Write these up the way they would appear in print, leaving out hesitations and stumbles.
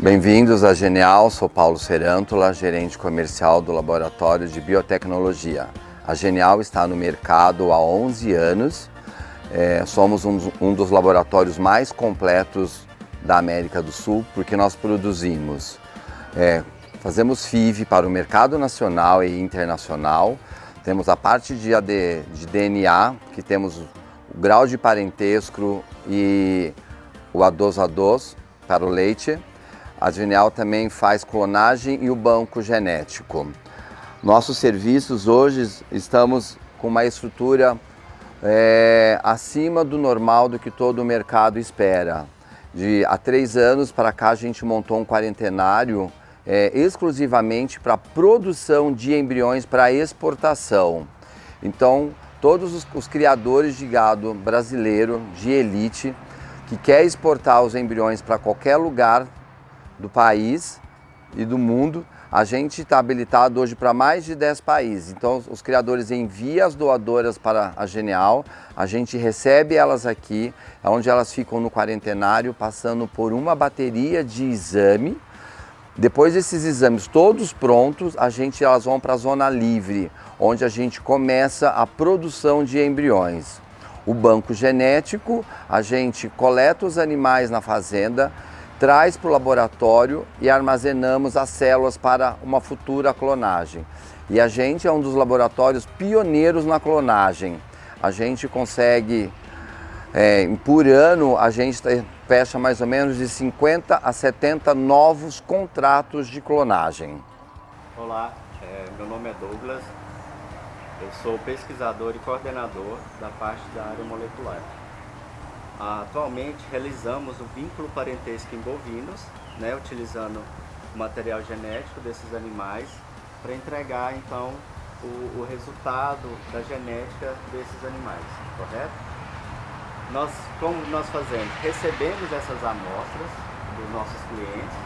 Bem-vindos à Genial, sou Paulo Cerantola, gerente comercial do Laboratório de Biotecnologia. A Genial está no mercado há 11 anos, somos um dos laboratórios mais completos da América do Sul, porque nós produzimos, fazemos FIV para o mercado nacional e internacional, temos a parte de DNA, que temos o grau de parentesco e o A2A2 para o leite. A Genial também faz clonagem e o banco genético. Nossos serviços hoje estamos com uma estrutura acima do normal do que todo o mercado espera. Há 3 anos para cá a gente montou um quarentenário exclusivamente para produção de embriões para exportação. Então, todos os criadores de gado brasileiro de elite que quer exportar os embriões para qualquer lugar do país e do mundo, a gente está habilitado hoje para mais de 10 países. Então, os criadores enviam as doadoras para a Genial, a gente recebe elas aqui, onde elas ficam no quarentenário, passando por uma bateria de exame. Depois desses exames todos prontos, elas vão para a zona livre, onde a gente começa a produção de embriões. O banco genético, a gente coleta os animais na fazenda, traz para o laboratório e armazenamos as células para uma futura clonagem. E a gente é um dos laboratórios pioneiros na clonagem. A gente consegue, por ano, a gente fecha mais ou menos de 50 a 70 novos contratos de clonagem. Olá, meu nome é Douglas, eu sou pesquisador e coordenador da parte da área molecular. Atualmente realizamos o vínculo parentesco em bovinos, utilizando o material genético desses animais para entregar então o resultado da genética desses animais, correto? Como nós fazemos? Recebemos essas amostras dos nossos clientes,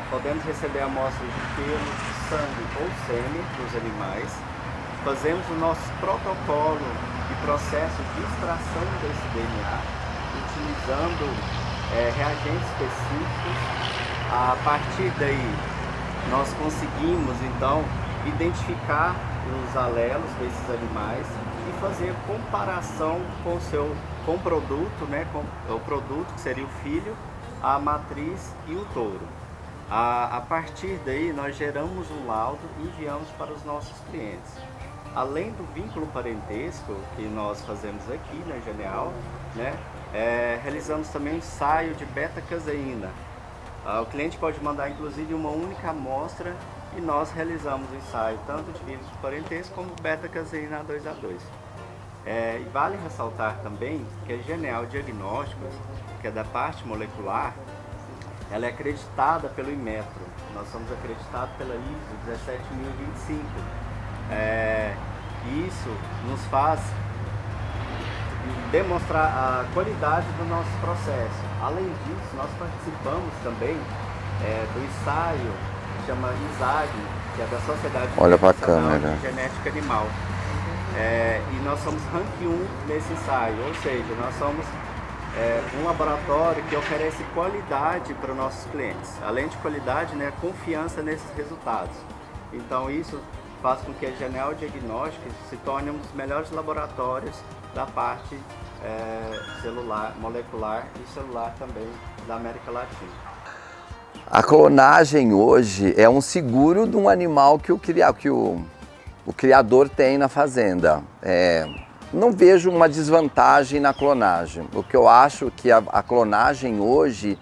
podemos receber amostras de pelo, sangue ou sêmen dos animais, fazemos o nosso protocolo e processo de extração desse DNA, utilizando reagentes específicos. A partir daí, nós conseguimos então identificar os alelos desses animais e fazer comparação com o produto, com o produto que seria o filho, a matriz e o touro. A partir daí, nós geramos um laudo e enviamos para os nossos clientes. Além do vínculo parentesco que nós fazemos aqui na Genial, realizamos também um ensaio de beta-caseína. O cliente pode mandar inclusive uma única amostra e nós realizamos o ensaio tanto de vínculo parentesco como beta-caseína A2A2. E vale ressaltar também que a Genial Diagnósticos, que é da parte molecular, ela é acreditada pelo Inmetro. Nós somos acreditados pela ISO 17025. Isso nos faz demonstrar a qualidade do nosso processo. Além disso, nós participamos também do ensaio que chama ISAG, que é da Sociedade de Genética Animal. E nós somos rank 1 nesse ensaio, ou seja, nós somos um laboratório que oferece qualidade para os nossos clientes. Além de qualidade, confiança nesses resultados. Então isso faz com que a Genial Diagnósticos se torne um dos melhores laboratórios da parte celular, molecular e celular também da América Latina. A clonagem hoje é um seguro de um animal que o criador tem na fazenda. Não vejo uma desvantagem na clonagem. O que eu acho que a clonagem hoje,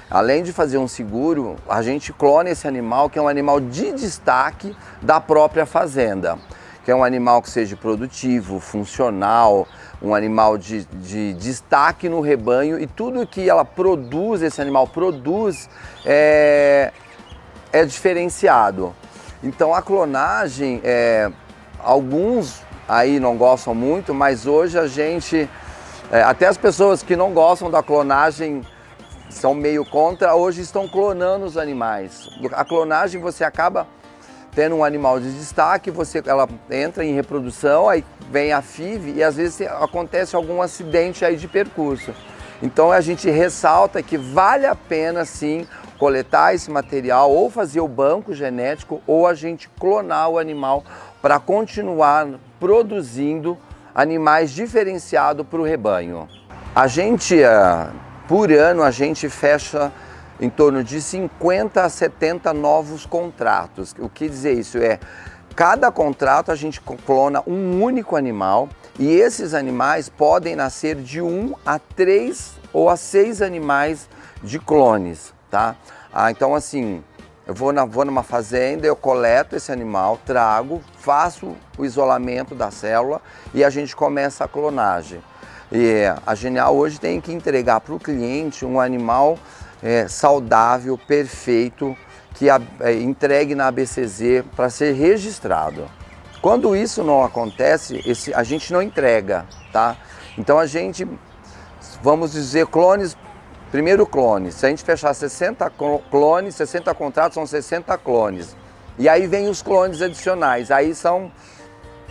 além de fazer um seguro, a gente clona esse animal, que é um animal de destaque da própria fazenda, que é um animal que seja produtivo, funcional, um animal de destaque no rebanho, e tudo que ela produz, esse animal produz, é diferenciado. Então a clonagem, alguns aí não gostam muito, mas hoje a gente, até as pessoas que não gostam da clonagem, são meio contra, hoje estão clonando os animais. A clonagem, você acaba tendo um animal de destaque, ela entra em reprodução, aí vem a FIV e às vezes acontece algum acidente aí de percurso. Então a gente ressalta que vale a pena sim coletar esse material, ou fazer o banco genético, ou a gente clonar o animal para continuar produzindo animais diferenciados para o rebanho. A gente, por ano, a gente fecha em torno de 50 a 70 novos contratos. O que dizer isso? Cada contrato a gente clona um único animal e esses animais podem nascer de 1 a 3 ou a 6 animais de clones, tá? Então assim, eu vou numa fazenda, eu coleto esse animal, trago, faço o isolamento da célula e a gente começa a clonagem. E a Genial hoje tem que entregar para o cliente um animal saudável, perfeito, que entregue na ABCZ para ser registrado. Quando isso não acontece, a gente não entrega, tá? Então a gente, vamos dizer, clones, primeiro clone, se a gente fechar 60 clones, 60 contratos, são 60 clones. E aí vem os clones adicionais, aí são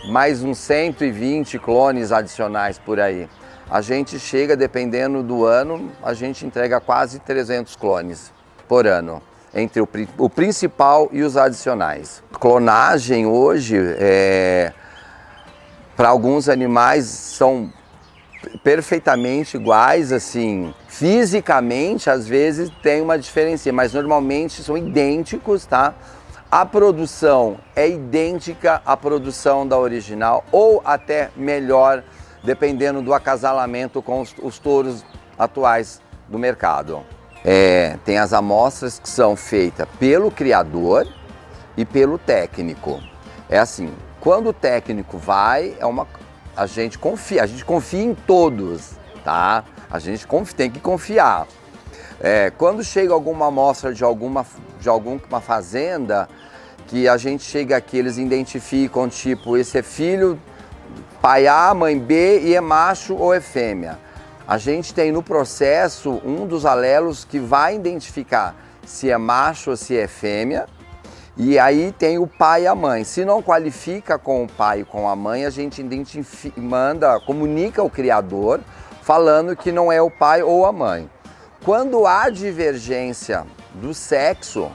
mais uns 120 clones adicionais por aí. A gente chega, dependendo do ano, a gente entrega quase 300 clones por ano, entre o principal e os adicionais. Clonagem hoje, para alguns animais, são perfeitamente iguais, assim, fisicamente às vezes tem uma diferença, mas normalmente são idênticos, tá? A produção é idêntica à produção da original ou até melhor, dependendo do acasalamento com os touros atuais do mercado. Tem as amostras que são feitas pelo criador e pelo técnico. É assim, quando o técnico vai, a gente confia em todos, tá? A gente tem que confiar. Quando chega alguma amostra de alguma fazenda, que a gente chega aqui, eles identificam, tipo, esse é filho, pai A, mãe B, e é macho ou é fêmea. A gente tem no processo um dos alelos que vai identificar se é macho ou se é fêmea, e aí tem o pai e a mãe. Se não qualifica com o pai e com a mãe, a gente comunica ao criador, falando que não é o pai ou a mãe. Quando há divergência do sexo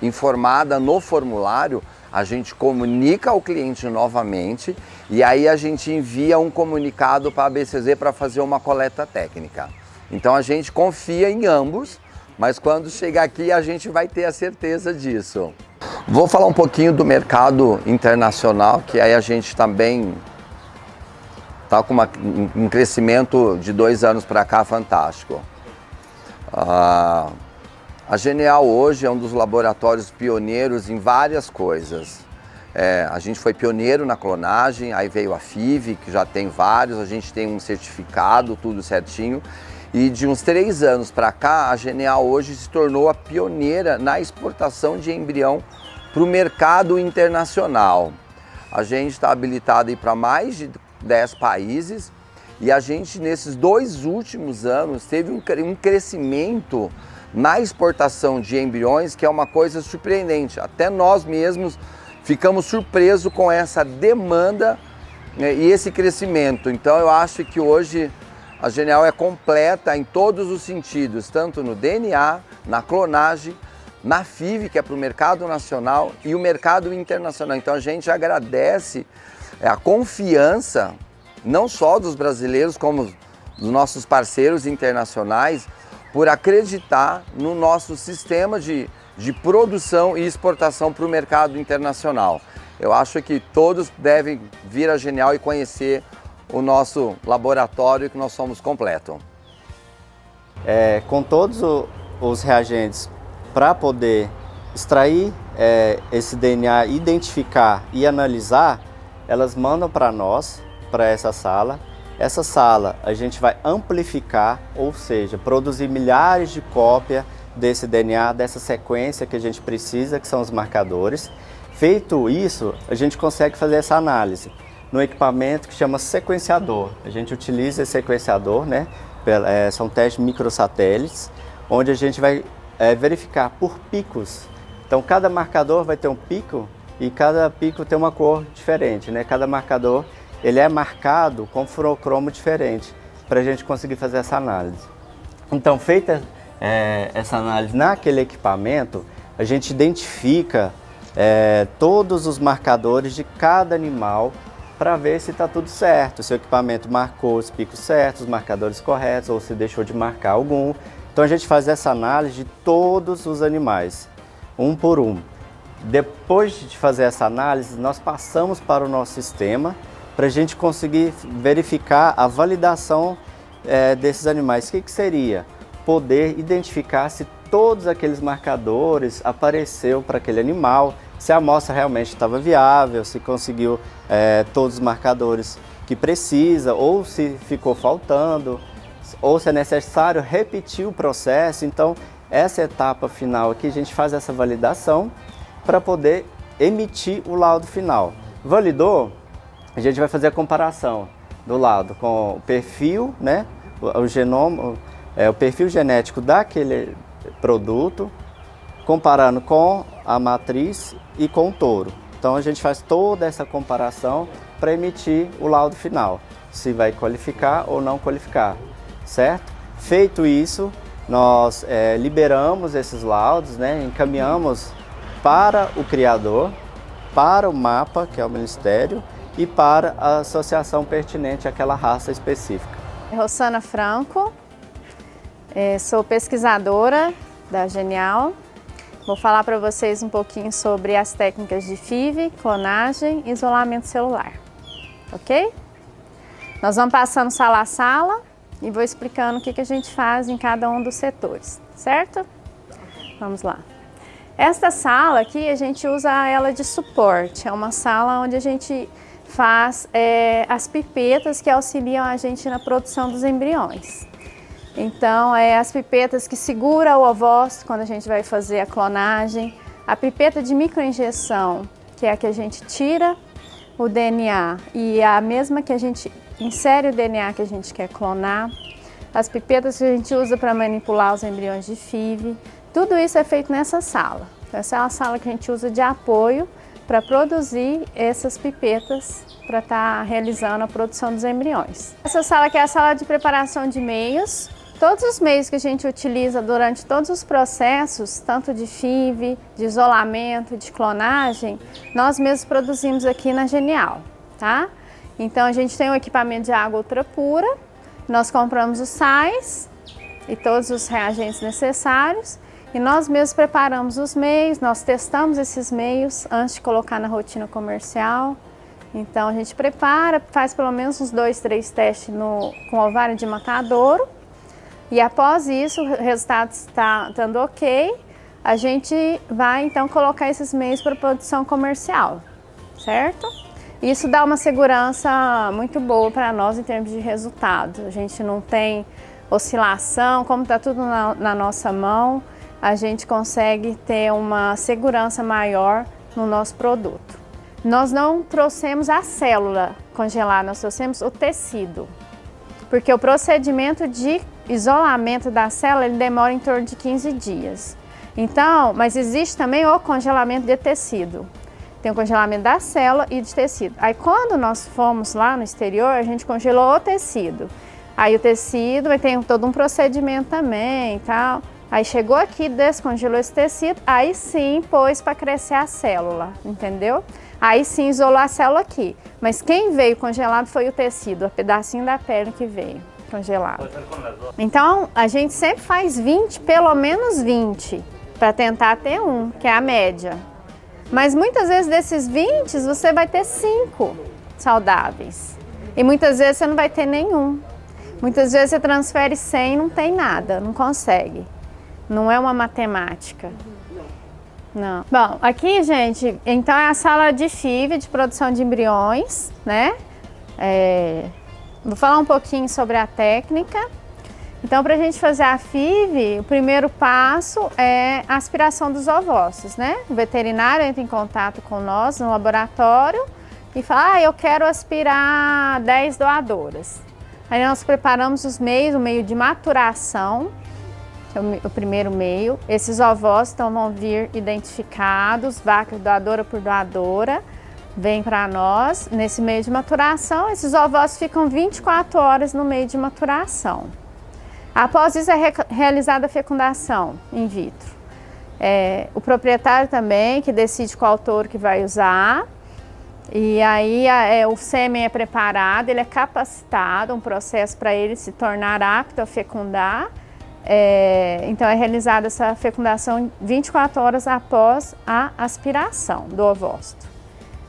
informada no formulário, a gente comunica ao cliente novamente e aí a gente envia um comunicado para a ABCZ para fazer uma coleta técnica. Então a gente confia em ambos, mas quando chegar aqui a gente vai ter a certeza disso. Vou falar um pouquinho do mercado internacional, que aí a gente também está com um crescimento de 2 anos para cá fantástico. A Genial hoje é um dos laboratórios pioneiros em várias coisas. A gente foi pioneiro na clonagem, aí veio a FIV, que já tem vários, a gente tem um certificado, tudo certinho. E de uns 3 anos para cá, a Genial hoje se tornou a pioneira na exportação de embrião para o mercado internacional. A gente está habilitado para mais de 10 países e a gente, nesses 2 últimos anos, teve um crescimento na exportação de embriões, que é uma coisa surpreendente. Até nós mesmos ficamos surpresos com essa demanda, né, e esse crescimento. Então eu acho que hoje a Genial é completa em todos os sentidos, tanto no DNA, na clonagem, na FIV, que é para o mercado nacional, e o mercado internacional. Então a gente agradece a confiança, não só dos brasileiros, como dos nossos parceiros internacionais, por acreditar no nosso sistema de produção e exportação para o mercado internacional. Eu acho que todos devem vir à Genial e conhecer o nosso laboratório, que nós somos completo. Com todos os reagentes para poder extrair esse DNA, identificar e analisar, elas mandam para nós, para essa sala. Essa sala a gente vai amplificar, ou seja, produzir milhares de cópias desse DNA, dessa sequência que a gente precisa, que são os marcadores. Feito isso, a gente consegue fazer essa análise no equipamento que chama sequenciador. A gente utiliza esse sequenciador, né? São testes microsatélites, onde a gente vai verificar por picos. Então cada marcador vai ter um pico e cada pico tem uma cor diferente, né? Cada marcador ele é marcado com fluorocromo diferente para a gente conseguir fazer essa análise. Então, feita essa análise naquele equipamento, a gente identifica todos os marcadores de cada animal para ver se está tudo certo, se o equipamento marcou os picos certos, os marcadores corretos, ou se deixou de marcar algum. Então a gente faz essa análise de todos os animais, um por um. Depois de fazer essa análise, nós passamos para o nosso sistema para a gente conseguir verificar a validação desses animais. O que seria? Poder identificar se todos aqueles marcadores apareceu para aquele animal, se a amostra realmente estava viável, se conseguiu todos os marcadores que precisa, ou se ficou faltando, ou se é necessário repetir o processo. Então, essa etapa final aqui, a gente faz essa validação para poder emitir o laudo final. Validou, a gente vai fazer a comparação do laudo com o perfil, né, o genoma, o perfil genético daquele produto, comparando com a matriz e com o touro. Então a gente faz toda essa comparação para emitir o laudo final, se vai qualificar ou não qualificar, certo? Feito isso, nós liberamos esses laudos, né, encaminhamos para o criador, para o MAPA, que é o Ministério, e para a associação pertinente àquela raça específica. Rossana Franco, sou pesquisadora da Genial. Vou falar para vocês um pouquinho sobre as técnicas de FIV, clonagem e isolamento celular, ok? Nós vamos passando sala a sala e vou explicando o que a gente faz em cada um dos setores, certo? Vamos lá. Esta sala aqui, a gente usa ela de suporte, é uma sala onde a gente faz as pipetas que auxiliam a gente na produção dos embriões. Então, as pipetas que seguram o ovócito quando a gente vai fazer a clonagem, a pipeta de microinjeção, que é a que a gente tira o DNA e a mesma que a gente insere o DNA que a gente quer clonar, as pipetas que a gente usa para manipular os embriões de FIV, tudo isso é feito nessa sala. Essa é uma sala que a gente usa de apoio para produzir essas pipetas para estar realizando a produção dos embriões. Essa sala aqui é a sala de preparação de meios. Todos os meios que a gente utiliza durante todos os processos, tanto de FIV, de isolamento, de clonagem, nós mesmos produzimos aqui na Genial, tá? Então a gente tem um equipamento de água ultra pura, nós compramos os sais e todos os reagentes necessários e nós mesmos preparamos os meios, nós testamos esses meios antes de colocar na rotina comercial. Então a gente prepara, faz pelo menos uns 2, 3 testes com ovário de matadouro. E após isso, o resultado está estando ok, a gente vai então colocar esses meios para produção comercial, certo? Isso dá uma segurança muito boa para nós em termos de resultado. A gente não tem oscilação, como está tudo na nossa mão, a gente consegue ter uma segurança maior no nosso produto. Nós não trouxemos a célula congelada, nós trouxemos o tecido, porque o procedimento de isolamento da célula ele demora em torno de 15 dias. Então, mas existe também o congelamento de tecido. Tem o congelamento da célula e de tecido. Aí quando nós fomos lá no exterior, a gente congelou o tecido. Aí o tecido tem todo um procedimento também e tal. Aí chegou aqui, descongelou esse tecido, aí sim pôs para crescer a célula, entendeu? Aí sim isolou a célula aqui. Mas quem veio congelado foi o tecido, o pedacinho da pele que veio congelado. Então a gente sempre faz 20, pelo menos 20, para tentar ter um, que é a média. Mas muitas vezes desses 20 você vai ter 5 saudáveis. E muitas vezes você não vai ter nenhum. Muitas vezes você transfere 100 e não tem nada, não consegue. Não é uma matemática. Não. Bom, aqui, gente, então é a sala de FIV, de produção de embriões, né? Vou falar um pouquinho sobre a técnica. Então, para a gente fazer a FIV, o primeiro passo é a aspiração dos ovócitos, né? O veterinário entra em contato com nós no laboratório e fala, eu quero aspirar 10 doadoras. Aí nós preparamos os meios, o meio de maturação, o primeiro meio. Esses ovócitos então, vão vir identificados, vaca doadora por doadora, vem para nós nesse meio de maturação. Esses ovócitos ficam 24 horas no meio de maturação. Após isso é realizada a fecundação in vitro. O proprietário também que decide qual touro que vai usar. E aí o sêmen é preparado, ele é capacitado, um processo para ele se tornar apto a fecundar. Então é realizada essa fecundação 24 horas após a aspiração do ovócito.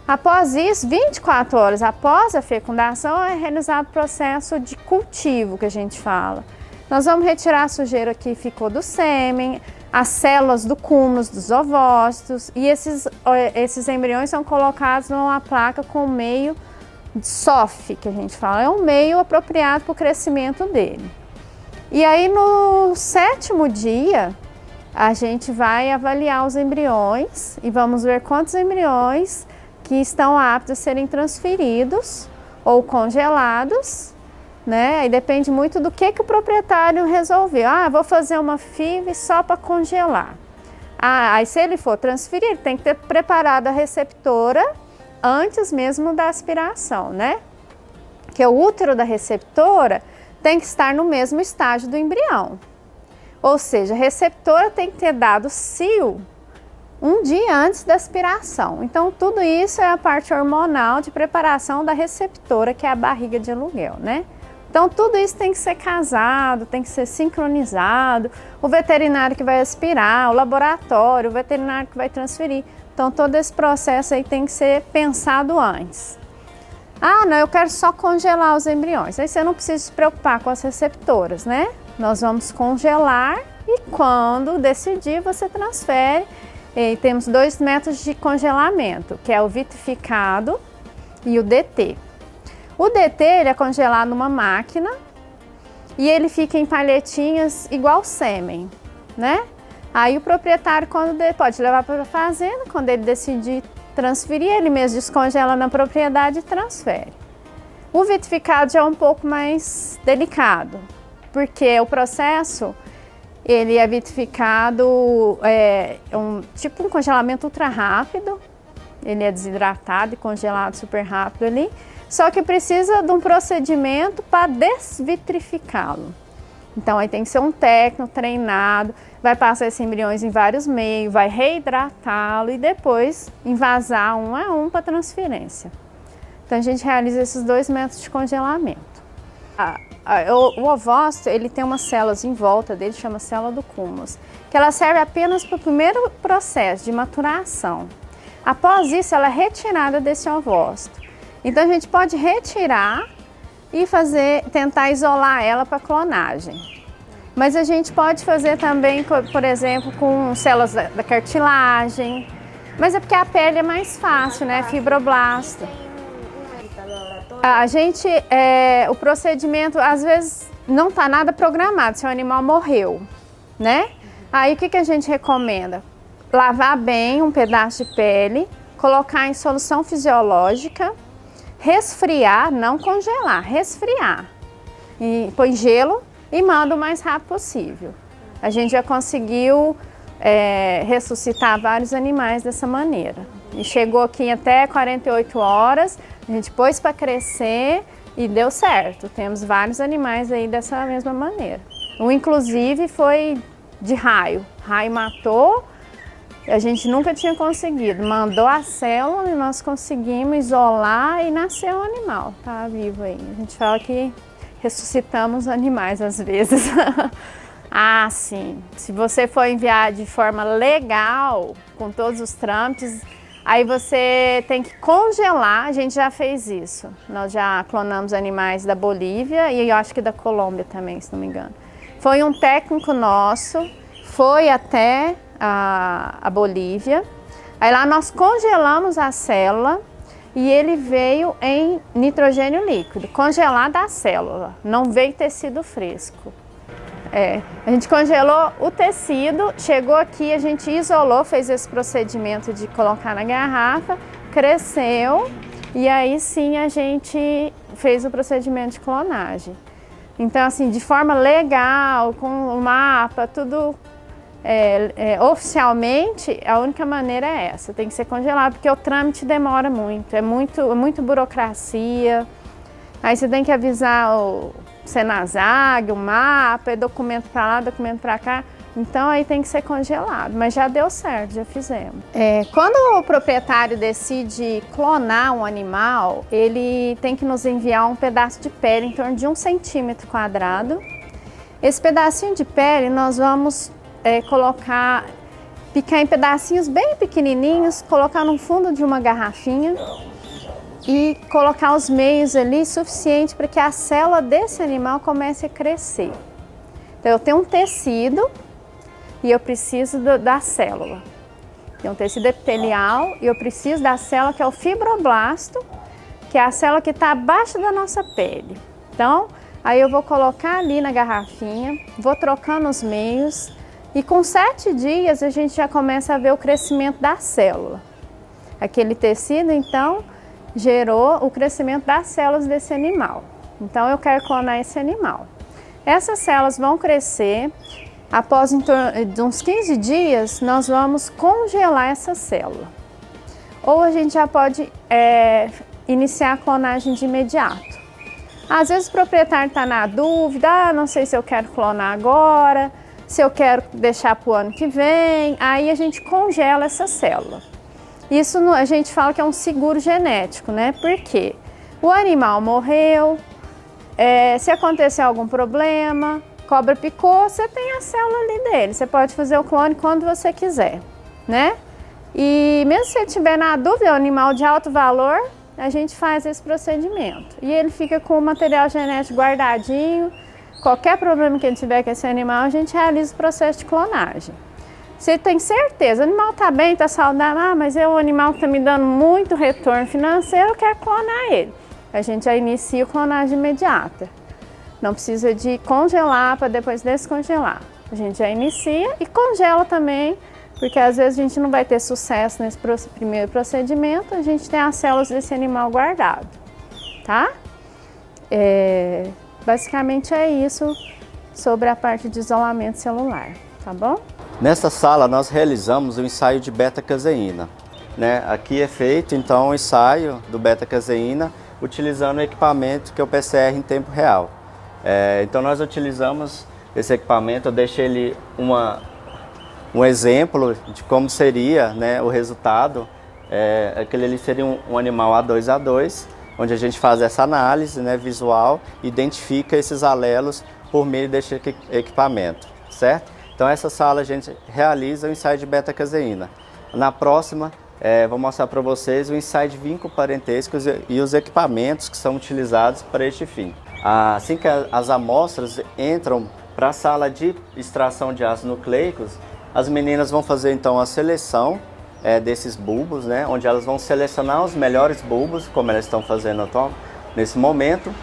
Após isso, 24 horas após a fecundação, é realizado o processo de cultivo que a gente fala. Nós vamos retirar a sujeira que ficou do sêmen, as células do cúmulo dos ovócitos, e esses embriões são colocados numa placa com meio SOF, que a gente fala, é um meio apropriado para o crescimento dele. E aí no 7º dia, a gente vai avaliar os embriões e vamos ver quantos embriões que estão aptos a serem transferidos ou congelados, né? Aí depende muito do que o proprietário resolveu. Vou fazer uma FIV só para congelar. Aí se ele for transferir, ele tem que ter preparado a receptora antes mesmo da aspiração, né? Porque o útero da receptora tem que estar no mesmo estágio do embrião. Ou seja, a receptora tem que ter dado cio um dia antes da aspiração. Então, tudo isso é a parte hormonal de preparação da receptora, que é a barriga de aluguel, né? Então, tudo isso tem que ser casado, tem que ser sincronizado. O veterinário que vai aspirar, o laboratório, o veterinário que vai transferir. Então, todo esse processo aí tem que ser pensado antes. Não, eu quero só congelar os embriões. Aí você não precisa se preocupar com as receptoras, né? Nós vamos congelar e quando decidir, você transfere. E temos 2 métodos de congelamento, que é o vitrificado e o DT. O DT ele é congelado numa máquina e ele fica em palhetinhas igual sêmen, né? Aí o proprietário pode levar para a fazenda, quando ele decidir transferir, ele mesmo descongela na propriedade e transfere. O vitrificado já é um pouco mais porque o processo ele é vitrificado, tipo um congelamento ultra rápido, ele é desidratado e congelado super rápido ali, só que precisa de um procedimento para desvitrificá-lo. Então aí tem que ser um técnico treinado, vai passar esses embriões em vários meios, vai reidratá-lo e depois envasar um a um para transferência. Então a gente realiza esses 2 métodos de congelamento. O ovócito ele tem umas células em volta dele, chama célula do cúmulo, que ela serve apenas para o primeiro processo de maturação. Após isso, ela é retirada desse ovócito. Então a gente pode retirar e tentar isolar ela para clonagem. Mas a gente pode fazer também, por exemplo, com células da cartilagem. Mas é porque a pele é mais fácil, né? Fibroblasto. O procedimento, às vezes, não está nada programado, se o animal morreu, né? Aí, o que a gente recomenda? Lavar bem um pedaço de pele, colocar em solução fisiológica, resfriar, não congelar, resfriar. E põe gelo e manda o mais rápido possível. A gente já conseguiu ressuscitar vários animais dessa maneira. E chegou aqui até 48 horas, a gente pôs para crescer e deu certo. Temos vários animais aí dessa mesma maneira. Um, inclusive, foi de raio. Raio matou, a gente nunca tinha conseguido. Mandou a célula e nós conseguimos isolar e nasceu um animal. Tá vivo aí. A gente fala que ressuscitamos animais às vezes. Sim. Se você for enviar de forma legal, com todos os trâmites, aí você tem que congelar, a gente já fez isso. Nós já clonamos animais da Bolívia e eu acho que da Colômbia também, se não me engano. Foi um técnico nosso, foi até a Bolívia. Aí lá nós congelamos a célula e ele veio em nitrogênio líquido, congelada a célula, não veio tecido fresco. A gente congelou o tecido, chegou aqui, a gente isolou, fez esse procedimento de colocar na garrafa, cresceu e aí sim a gente fez o procedimento de clonagem. Então assim, de forma legal, com o mapa, tudo oficialmente, a única maneira é essa, tem que ser congelado, porque o trâmite demora muito, é muito burocracia. Aí você tem que avisar Senazag, o mapa, é documento para lá, documento para cá. Então aí tem que ser congelado, mas já deu certo, já fizemos. Quando o proprietário decide clonar um animal, ele tem que nos enviar um pedaço de pele em torno de 1 centímetro quadrado. Esse pedacinho de pele nós vamos picar em pedacinhos bem pequenininhos, colocar no fundo de uma garrafinha e colocar os meios ali suficiente para que a célula desse animal comece a crescer. Então eu tenho um tecido e eu preciso da célula. Tem um tecido epitelial e eu preciso da célula que é o fibroblasto, que é a célula que está abaixo da nossa pele. Então, aí eu vou colocar ali na garrafinha, vou trocando os meios e com 7 dias a gente já começa a ver o crescimento da célula. Aquele tecido, então, gerou o crescimento das células desse animal. Então, eu quero clonar esse animal. Essas células vão crescer. Após em torno de uns 15 dias, nós vamos congelar essa célula. Ou a gente já pode iniciar a clonagem de imediato. Às vezes o proprietário está na dúvida, não sei se eu quero clonar agora, se eu quero deixar para o ano que vem, aí a gente congela essa célula. Isso a gente fala que é um seguro genético, né? Porque o animal morreu, se acontecer algum problema, cobra picou, você tem a célula ali dele. Você pode fazer o clone quando você quiser, né? E mesmo se você tiver na dúvida, é um animal de alto valor, a gente faz esse procedimento. E ele fica com o material genético guardadinho. Qualquer problema que ele tiver com esse animal, a gente realiza o processo de clonagem. Você tem certeza, o animal está bem, está saudável, mas é um animal que está me dando muito retorno financeiro, eu quero clonar ele. A gente já inicia a clonagem imediata. Não precisa de congelar para depois descongelar. A gente já inicia e congela também, porque às vezes a gente não vai ter sucesso nesse primeiro procedimento, a gente tem as células desse animal guardado, tá? Basicamente é isso sobre a parte de isolamento celular, tá bom? Nessa sala nós realizamos o ensaio de beta-caseína, né? Aqui é feito então o ensaio do beta-caseína utilizando o equipamento que é o PCR em tempo real. Então nós utilizamos esse equipamento, eu deixei ele um exemplo de como seria, né, o resultado. Aquele ali seria um animal A2A2, onde a gente faz essa análise, né, visual, identifica esses alelos por meio desse equipamento, certo? Então essa sala a gente realiza o ensaio de beta-caseína. Na próxima, vou mostrar para vocês o ensaio de vínculo parentesco e os equipamentos que são utilizados para este fim. Assim que as amostras entram para a sala de extração de ácidos nucleicos, as meninas vão fazer então a seleção desses bulbos, né, onde elas vão selecionar os melhores bulbos, como elas estão fazendo nesse momento.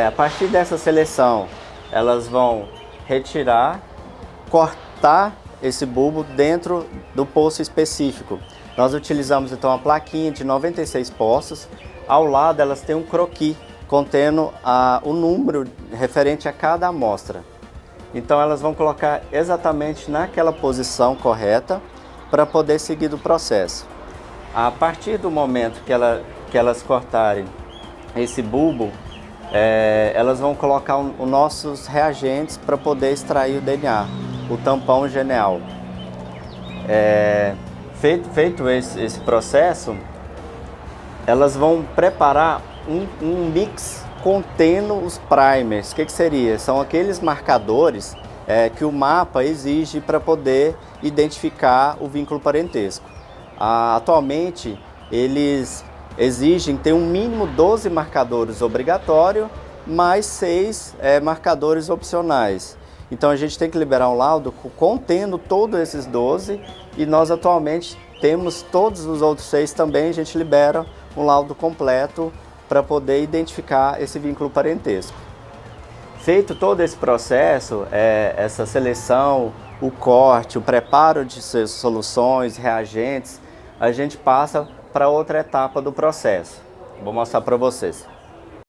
A partir dessa seleção, elas vão retirar, cortar esse bulbo dentro do poço específico. Nós utilizamos então a plaquinha de 96 poços. Ao lado elas têm um croquis contendo o número referente a cada amostra. Então elas vão colocar exatamente naquela posição correta para poder seguir o processo. A partir do momento que elas cortarem esse bulbo, elas vão colocar os nossos reagentes para poder extrair o DNA, o tampão geneal. Feito esse processo, elas vão preparar um mix contendo os primers. O que seria? São aqueles marcadores que o mapa exige para poder identificar o vínculo parentesco. Atualmente, eles exigem ter um mínimo 12 marcadores obrigatórios, mais 6 marcadores opcionais. Então a gente tem que liberar um laudo contendo todos esses 12 e nós atualmente temos todos os outros 6 também, a gente libera um laudo completo para poder identificar esse vínculo parentesco. Feito todo esse processo, essa seleção, o corte, o preparo de soluções, reagentes, a gente passa para outra etapa do processo. Vou mostrar para vocês.